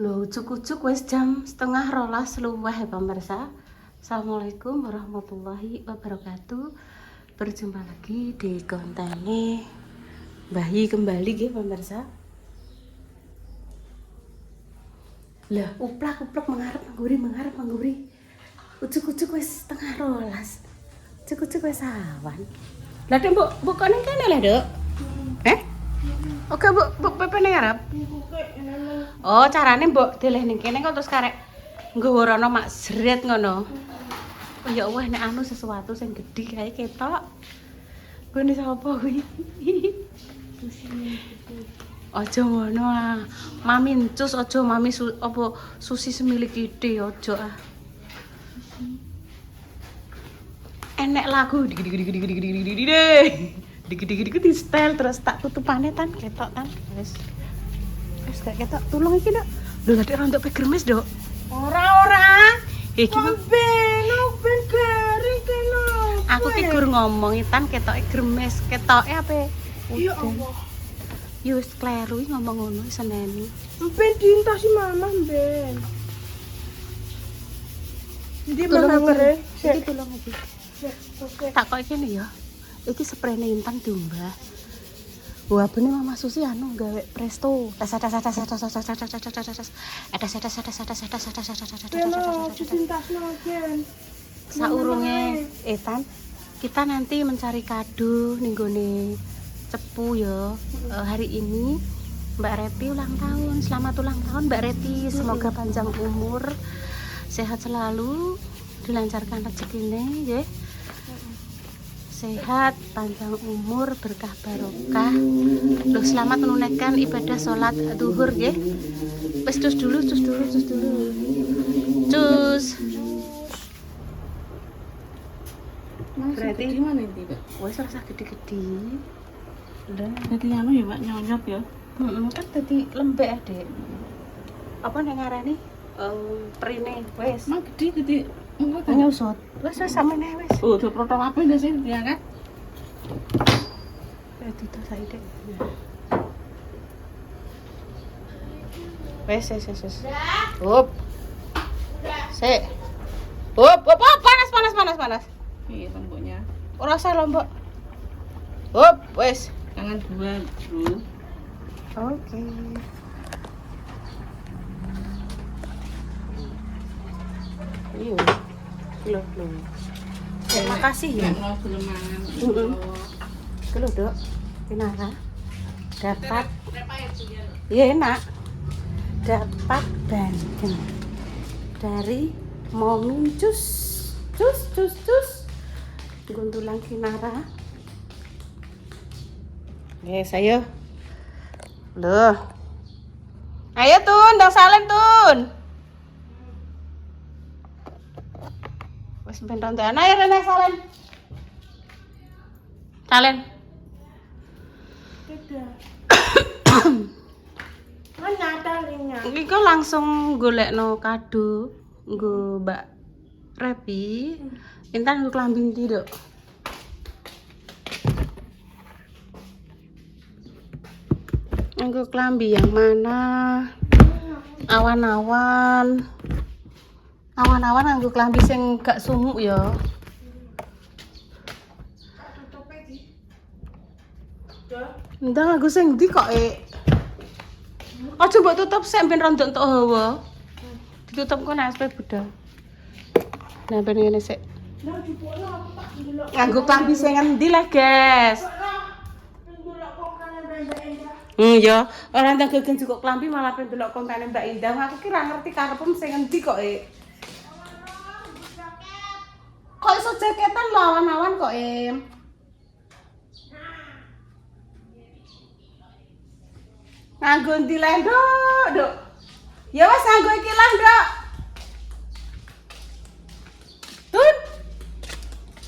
Loh, cukup wis jam setengah rolas luweh ya pemirsa. Assalamualaikum warahmatullahi wabarakatuh. Berjumpa lagi di konten bayi kembali ya pemirsa. Lah, uplak mengharap mengguri. Ucuk wis setengah rolas. Cukup wis awan. Lah, Dek, mbok kok ning kene lah, Dek? Oke, mbok pepe ning ngarep. Oh, carane mbok deleh ning kene kok terus karek nggawa rono mak sret ngono. Oh ya Allah, nek anu sesuatu sing gedhi kae ketok. Gone sapa kuwi? Aja ngono ah. Mami encus aja mami apa susi semilik ide aja ah. Enek lagu digi di style terus tak tutupane tan ketok tan. Wis gak ketok tulung iki, Dok. Lho gak rontok pe gremes, Dok. Ora. Iki ben garing kene. Aku ki gur ngomong tan ketoke gremes, ketoke apa? Ya Allah. Ya wis kleru ngomong ngono seneni. Ben diintasi mama ben. Ndi mama ngere? Iki tulung iki. Tak kok kene ya. Iki sprene Intan diumbah. Wah, bener Mama Susi anu gawe presto. Saurunge Etan, kita nanti mencari kado ning gone cepu ya. Hari ini Mbak Reti ulang tahun. Selamat ulang tahun Mbak Reti. Semoga panjang umur, sehat selalu, dilancarkan rezekine nggih. Sehat, panjang umur, berkah barokah. Loh, selamat menunaikan ibadah sholat duhur ya. Wes cus dulu. Cus. Berarti gimana ini, Pak? wes rasa gede-gede. Udah. Jadi anu ya, Pak, nyonyot ya. Kan tadi lembek Adek. Apa nek ngarani? Perine wes. Mak gede. Nyusut. Wes samene wes. Oh, udah protokol apa udah sih diangkat? Berarti itu saya deh. Wes. Up. Sik. Up, panas. Iya, lomboknya. Ora usah lombok. Up, wes. Tangan dua, Bro. Oke. Iya. Loh. Terima kasih ya. Mau gelemangan. Kelo, Dok. Kenapa? Dapat. Iya, enak. Dapat bandeng dari Momin Cus. Gundulang Kinara. Yes, ayo. Loh. Ayo Tun, ndang salen Tun. Wes ben rontokan ayo Rene salen. Salen. Tidak. Mana talinya? Iki kok langsung golekno kado nggo Mbak Repi. Intan nggo klambi ndi, Dok? Nggo klambi yang mana? Awan-awan nggo klambi sing gak sumuk ya. Ndang nggo sing ndi kok Aja mbok tutup sik ben rondok entuk hawa. Ditutup kok nek supaya budal. Nah, ben ngene sik. Nganggo klambi sing endi lah, guys? Ya, ora ndang gegen cukup klambi malah pengen delok kontene Mbak Indah. Aku ki ora ngerti karepmu sing endi kok Kok iso jaketan lawan-lawan kok Nganggo ndi lah, Dok? Ya wes nganggo iki lah, Dok. Tun.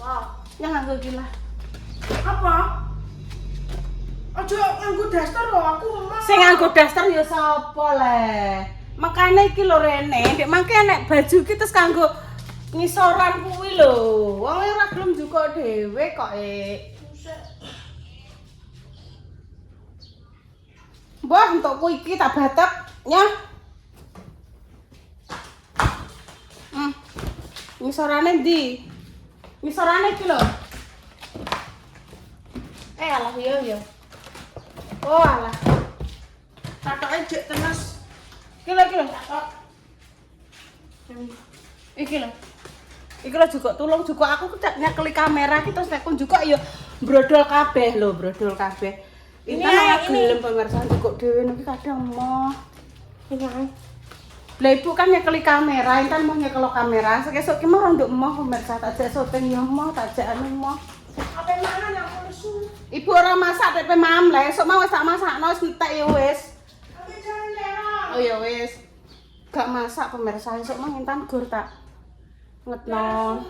Wah, yang nganggo iki lah. Apa? Aja nganggo daster loh, aku mah. Sing nganggo daster ya sapa le? Makane iki lho Rene, ndek mangke nek baju ki terus kanggo ngisoran kuwi lho. Wong ora gelem juga dhewe kok Mbah entukku iki tak batek, nyah. Ngisorane ndi? Ngisorane iki lho. Alah yo. Oh alah. Katoke jek tenas. Iki lho. Iki lho. Iki lho juga tulung juga aku cek nyekeli kamera iki terus nek juga ya brodol kabeh lho, brodol kabeh. Intan ora gelem pemirsa juga dhewe niki kadang moh. Ini. Lah ibu kan nyekeli kamera, Intan mau nyekel kamera, sesuk ki mau nduk moh pemirsa tak jak syuting ya moh, tak jak anu moh. Apa mangan aku lesu. Ibu ora masak tek mam lah, esuk mau wis tak masakno wis entek ya wis. Apa jalan lewat. Oh ya wis. Gak masak pemirsa, esuk mau Intan gur tak ngetno.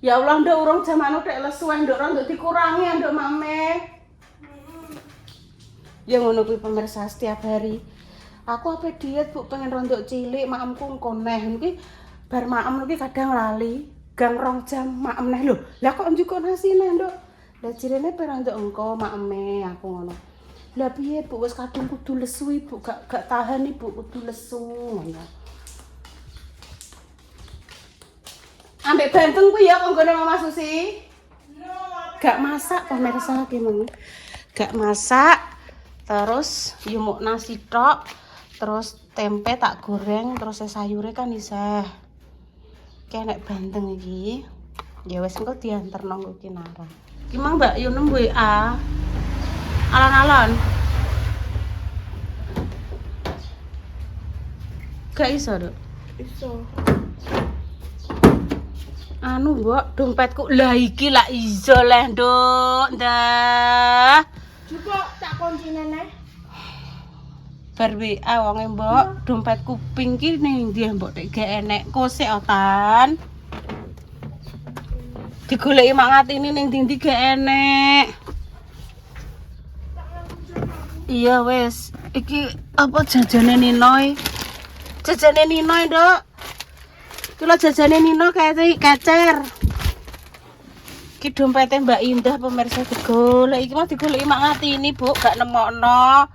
Ya Allah nduk urung jam anu tek lesu nduk ora nduk dikurangi nduk mame. Ya ngono kuwi pemirsa setiap hari. Aku apa diet Bu pengen rondok cilik, maemku engko neh niki bar maem niki kadang lali, gang 2 jam maem neh lho. Lah kok njuk nasine, Nduk? Lah jirene pe rondok engko maeme aku ngono. Lah piye Bu wis kadung kudu lesu Ibu, gak tahan Ibu kudu lesu ngono. Ambek banteng kuwi ya konggone Mama Susi. Gak masak pemirsa ki mong. Gak masak. Terus yumuk nasi tok, terus tempe tak goreng, terus sayure kan isih. Ki nek banteng iki. Ya wis engko dianterno nggo Kinara. Ki mang Mbak Yunum WA. Alon-alon. Gak iso, Dok. Iso. Anu, Mbok, dompetku. Lah iki lak iso leh, Nduk. Ndah. Coba tak kunci nene. Bar WA wonge Mbok, dompet kuping ki ning ndi Mbok nek gak enek kosek otan. Digoleki mak ngatini ning ndi gak enek. Iya wis, iki apa jajane Ninoy? Jajane Ninoy, Nduk. Iki lho jajane Nino kecer. Iki dompete Mbak Indah pemirsa digolek. Iki mah digoleki mak ngatini, Bu, gak nemokno.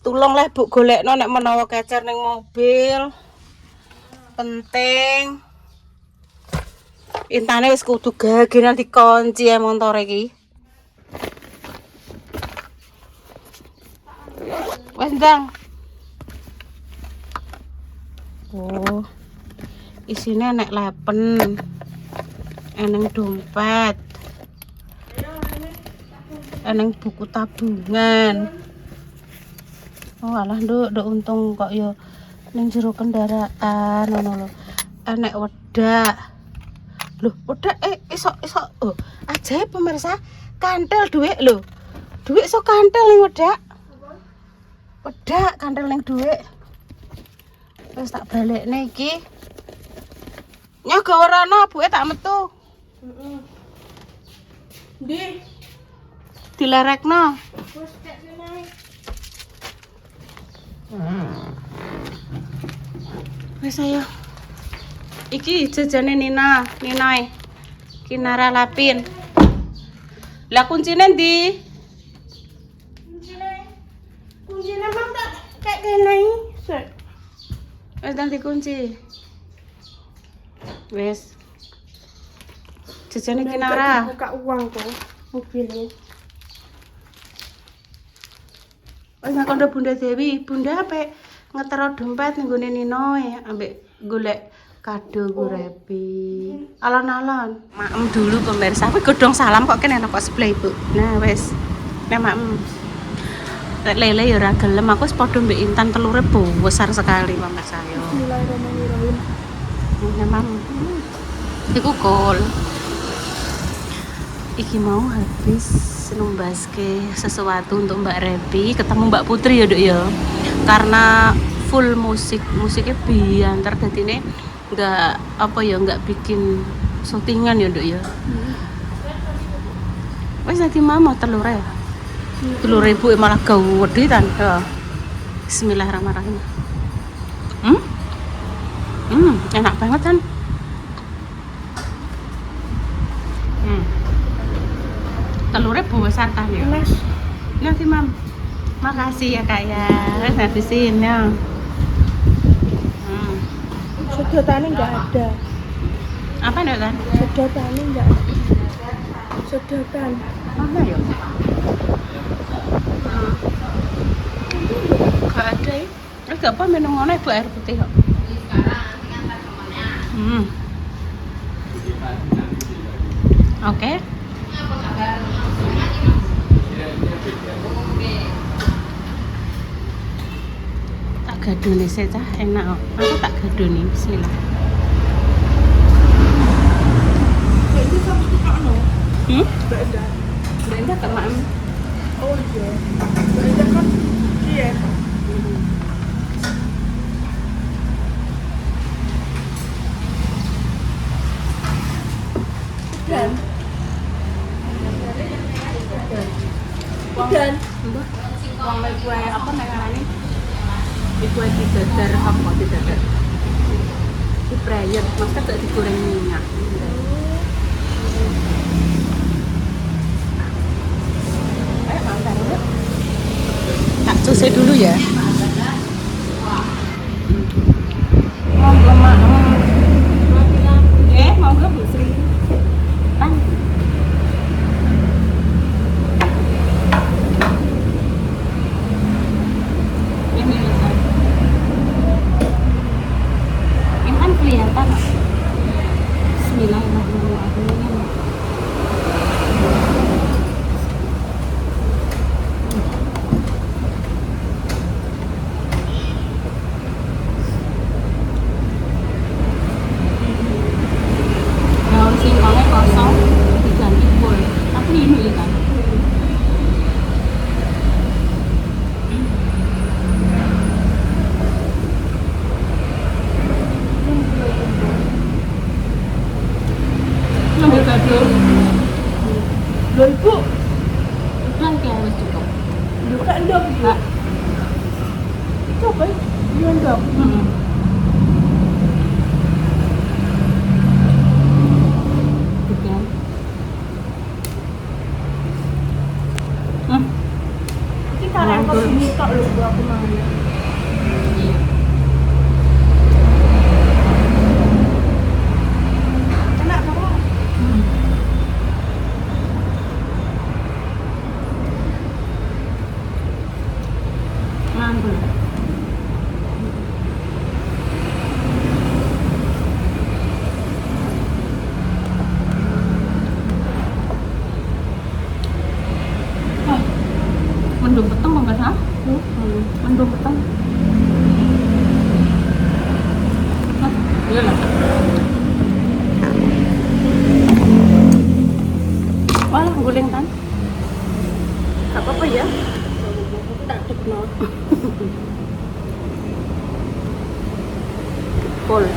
Tulung leh Bu golekno nek menawa kecer ning mobil. Penting. Intane wis kudu gagenan dikunci ya motor iki. Wes ndang. Oh. Isine nek lepen. Eneng dompet. Eneng buku tabungan. Oh alah Nduk untung kok ya ning jero kendaraan ngono lho. Enek wedak. Loh, wedak iso oh, ajaib pemirsa. Kantel dhuwit lho. Dhuwit iso kantel ning wedak. Wedak kantel ning dhuwit. Wis tak balekne iki. Nyaga warana buke tak metu. Heeh. Ndi? Dilerekno. Wis cek nene. Wis ayo. Iki jajane Ninoy. Kinara Lapin. Lah kuncine ndi? Kuncine mang tak kayak kene iki. Set. Wis tak dikunci. Wis. Jajane Kinara. Buka uang tuh mobilnya. Wis ngakon Bunda Dewi, Bunda ape ngetero dompet ning gone Ninoy ambek golek kado gurepi. Alon-alon. Maem dulu pemirsa, kuwi godhong salam kok kene kok sebelah Ibu. Nah wis. Nek maem. Nek lele ya ora gelem, aku wis padha mbek Intan telure besar sekali pemirsa yo. Bismillahirrahmanirrahim. Nah maem. Iku kol. Iki mau habis numbaske sesuatu untuk Mbak Repi, ketemu Mbak Putri ya Dok ya. Karena full musiknya biantar dadine enggak apa ya enggak bikin syutingan ya Dok ya. Wis dadi mama telure. 3.000 malah gawedhe tan. Bismillahirrahmanirrahim. Enak banget kan? Telurnya besar kan ya? Mas, Nanti Mam. Makasih ya Kak ya. Wis habisin ya. sedotannya nggak ada. Apa nih kan? Sedotan enggak? Sedotan. Apa ya? Gak ada ya. Gak apa minum ngono ibu air putih kok. Oke. Tak gadone sih cah enak kok. Aku tak gadone bismillah. Itu sama tukakno. Brenda. Brenda teman. Oh iya. Itu kan iya. Dan dan Mbak, wong lek kue apa ngarani? Iku didadar apa didadar? Diprayet, maksudnya gak digoreng minyak. Ayo makan dulu. Tak cuci dulu ya. Monggo mak. Monggo Bu Sri. Pan. Ini lihat. Ini kan kelihatan. Bismillahirrahmanirrahim. Daun singkongnya kosong diganti full. Tapi ini kan. Ngambil kado. lo ibu Kan yang wis cukup. lu kan ndok ibu. Pak. Itu apa? Iya ndok. Tiga. Iki karek kok sini tok lho Bu, aku mangan. Iya. Enak banget. Mantul. Mendung peteng enggak sah? Mendung peteng. Iya lah. Walah guling kan? Gak apa-apa ya. Tak tekno. Pol.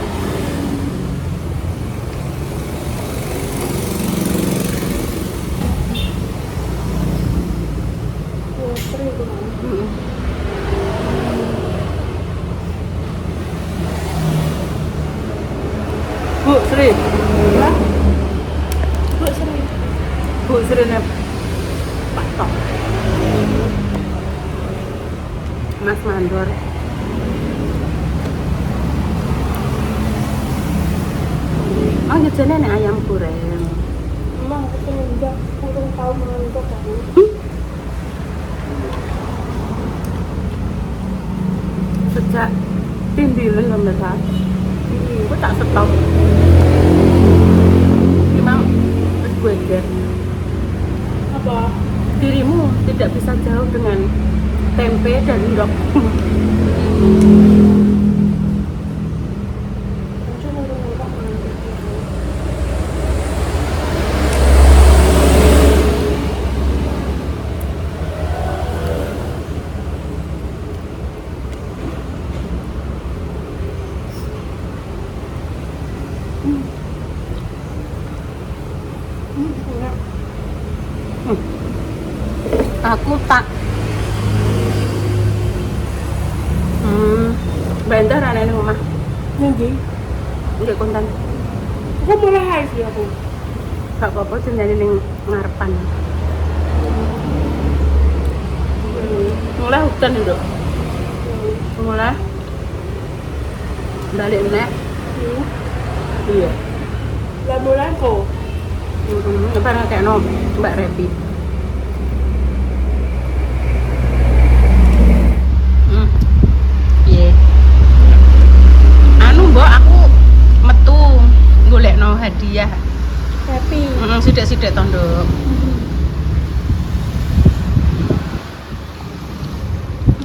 Oh, sering tuh. Bu Sri. Ya. Bu sering. Bu Sri ne Pak Tok. Mas Mandor. Oh, jajannya nih ayam goreng. Emang aku semenjak kurang tahu mangan kok kan. Sejak timbilan lho Mbak Sar. Aku tak stop. Memang terus gue lihat Apa? dirimu tidak bisa jauh dengan tempe dan ndok. Aku nurung kok mangan. Enak. Aku tak bentar aneh nih omah. Nanti. Nggak konten. Aku mulai hari sih aku. Gak apa-apa jenenge ning ngarepan. Mulai hujan itu. Mulai balik nek. Iya. Lamu-lamu. Apa kayak no Mbak Repi. Iya. Anu mbok aku metu golekno hadiah. Happy. Sidik-sidik tondo.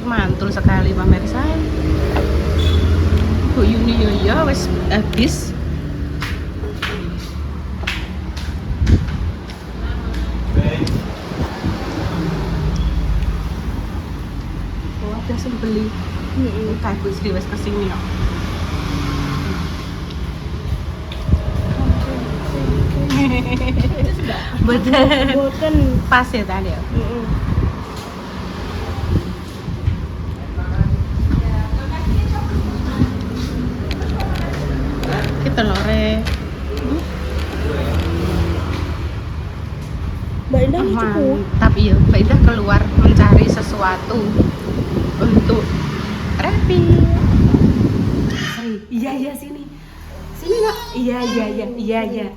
Mantul sekali pemirsa. Bu Yuni yo ya wis habis. Oh, ada sing beli. Kayak Bu Sri wis kesini kok. Boten pas ya tadi ya. Kita lore. Mbak Indah ini cukup. Mantap iya, Mbak Indah keluar mencari sesuatu untuk Repi. Iya sini. Sini nak. Iya.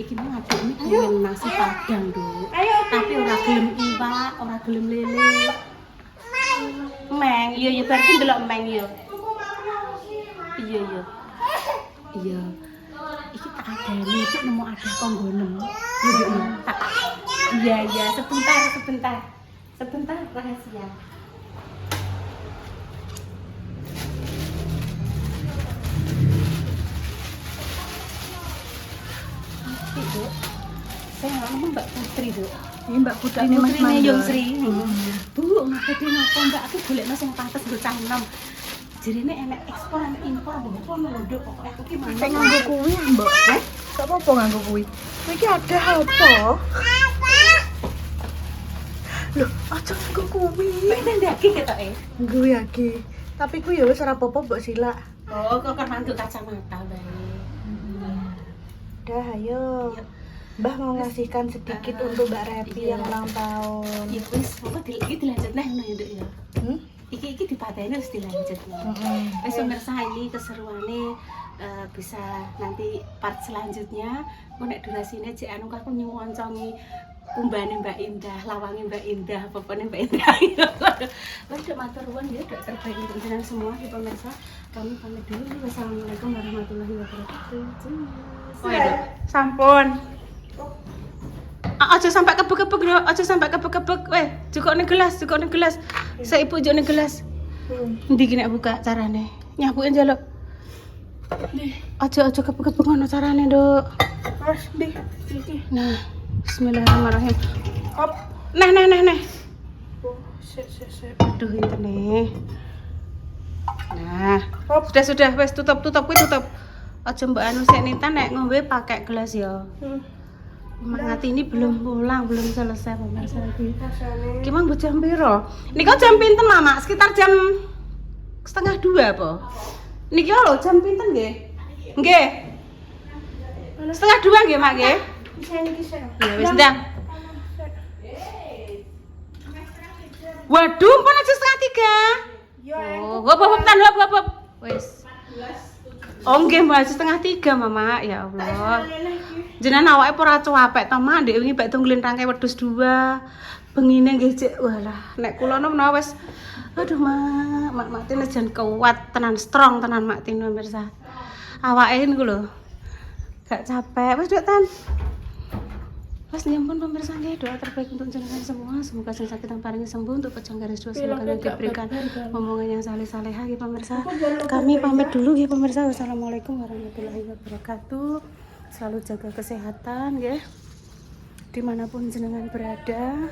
Iki mau ngaduk ini pengen nasi padang dulu. Tapi ora gelem iwak, ora gelem lele. Meng, iya berarti ndelok meng iya. Iya. Iki tak adani, iki nemu ada konggonem. Iya. Tak. Iya, sebentar rahasia. Duk. Saya nggak Mbak Putri, Duk. Ini Mbak Putri ini Mas Putrine Mandor. Yung Sri. Bu, ngapa napa Mbak aku golekno sing pantes nggo cah enom. Jarine enek ekspor enek impor apa lho, Duk. Pokoke aku ki Kayak nganggo kuwi, Mbak. Gak apa-apa nganggo kuwi. Iki ada apa? Loh, aja nganggo kuwi. Mbak Indah ndaki ketoke. Kuwi iki. Tapi ku ya wis ora apa-apa, Mbak Sila. Oh, kok kan mantuk kacamata bae. Udah, ayo. Mbah mau ngasihkan sedikit untuk Mbak Repi yang ulang tahun. Ya wis, apa dilanjut neh ngono ya, Duk ya. Iki dipateni wis dilanjut. Wis pemirsa ini keseruane bisa nanti part selanjutnya. Mau nek durasine jek anu aku nyuwoncongi kumbane Mbak Indah, lawange Mbak Indah, popone Mbak Indah. Wis matur nuwun ya, Dok, terbaik untuk jenengan semua ya pemirsa. Kami pamit dulu. Wassalamualaikum warahmatullahi wabarakatuh. Oh ya, Dok. Sampun. Aja sampai kebek-kebek, Dok. Aja sampai kebek-kebek. Weh, jukokne gelas. Saya ibu jukne gelas. Ndi ki nek buka carane? Nyapuin njaluk. Aja kebek-kebek ngono carane, Dok. Mas, di. Iki. Nah, bismillahirrahmanirrahim. Hop. Nah. Oh, sik. Aduh, intene. Nah, Hop. sudah, wes tutup. Aja mbak anu sik Nita nek ngombe pakai gelas ya. Mangati ini belum pulang, belum selesai pemirsa iki. Ki mang jam piro? Nika jam pinten, Mama? Sekitar jam 1:30 apa? Niki lho jam pinten nggih? Nggih. 1:30 nggih, Mak nggih? Bisa iki sik. Ya wis ndang. Waduh, pun aja 2:30. Oh, hop. Wis. Oh nggih, Mbak, 2:30, Mama. Ya Allah. Jenengan awake ora cuapek to, Mak. Ndek wingi bak tungglen rangkai wedhus 2. Bengine nggih, Cek. Walah, nek kula menawa wis aduh, Mak Tine jan kuat tenan, strong tenan Mak Tine pemirsa. Awake niku lho. Gak capek. Wis, Dok, Tan. Wes nyampun pemirsa nggih, doa terbaik untuk jenengan semua. Semoga sing sakit paringi sembuh, untuk pejang garis dua semoga nanti diberikan omongan yang saleh-salehah ya pemirsa. Kami pamit dulu ya pemirsa. Wassalamualaikum warahmatullahi wabarakatuh. Selalu jaga kesehatan ya. Dimanapun jenengan berada.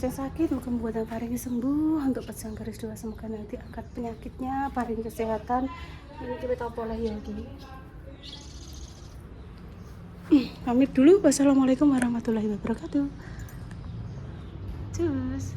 Sing sakit muga membuat paringi sembuh, untuk pejang garis dua semoga nanti angkat penyakitnya, paringi kesehatan. Ini kita apa lah ya iki. Pamit dulu. Wassalamualaikum warahmatullahi wabarakatuh. Cus.